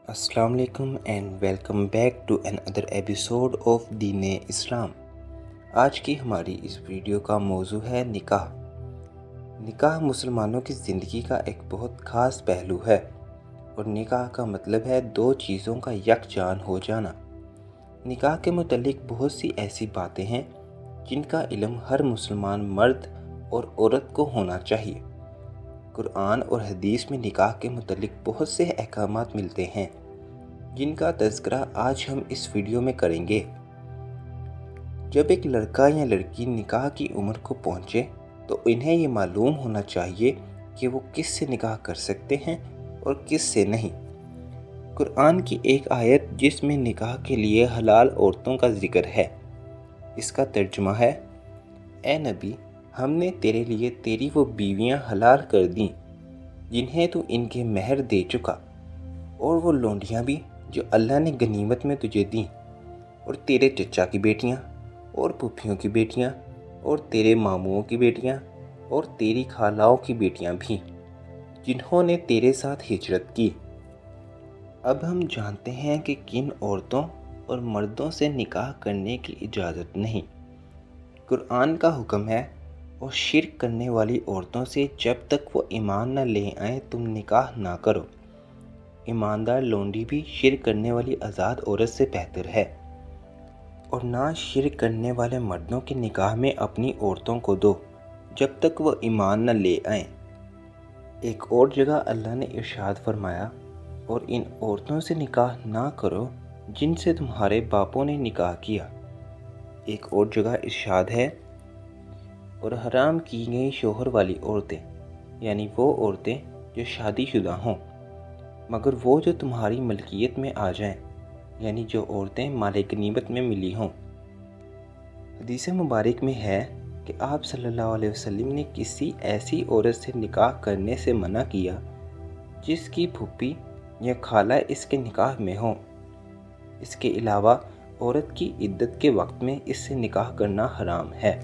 अस्सलाम वालेकुम and welcome back to another episode of Deen Islam. आज की हमारी इस वीडियो का मौजू है निकाह। निकाह मुसलमानों की ज़िंदगी का एक बहुत ख़ास पहलू है और निकाह का मतलब है दो चीज़ों का यकजान हो जाना। निकाह के मुतल्लिक बहुत सी ऐसी बातें हैं जिनका इल्म हर मुसलमान मर्द और औरत को होना चाहिए। कुरान और हदीस में निकाह के मुतल्लिक बहुत से अहकामात मिलते हैं जिनका तज़किरा आज हम इस वीडियो में करेंगे। जब एक लड़का या लड़की निकाह की उम्र को पहुँचे तो इन्हें ये मालूम होना चाहिए कि वो किस से निकाह कर सकते हैं और किस से नहीं। कुरान की एक आयत जिसमें निकाह के लिए हलाल औरतों का जिक्र है, इसका तर्जुमा है, ए नबी, हमने तेरे लिए तेरी वो बीवियां हलाल कर दी जिन्हें तू इनके महर दे चुका, और वो लौंडियां भी जो अल्लाह ने गनीमत में तुझे दी, और तेरे चचा की बेटियां और फूफियों की बेटियां और तेरे मामुओं की बेटियां और तेरी खालाओं की बेटियां भी जिन्होंने तेरे साथ हिजरत की। अब हम जानते हैं कि किन औरतों और मर्दों से निकाह करने की इजाज़त नहीं। कुरान का हुक्म है, और शिर्क करने वाली औरतों से जब तक वो ईमान न ले आए तुम निकाह ना करो। ईमानदार लौंडी भी शिर्क करने वाली आज़ाद औरत से बेहतर है, और ना शिर्क करने वाले मर्दों के निकाह में अपनी औरतों को दो जब तक वो ईमान न ले आए। एक और जगह अल्लाह ने इरशाद फरमाया, और इन औरतों से निकाह ना करो जिनसे तुम्हारे बापों ने निकाह किया। एक और जगह इरशाद है, और हराम की गई शोहर वाली औरतें, यानी वो औरतें जो शादीशुदा हों, मगर वो जो तुम्हारी मलकियत में आ जाएं, यानी जो औरतें मालिक गनीमत में मिली हों। हदीस मुबारक में है कि आप सल्लल्लाहु अलैहि वसल्लम ने किसी ऐसी औरत से निकाह करने से मना किया जिसकी फूफी या खाला इसके निकाह में हो। इसके अलावा औरत की इद्दत के वक्त में इससे निकाह करना हराम है।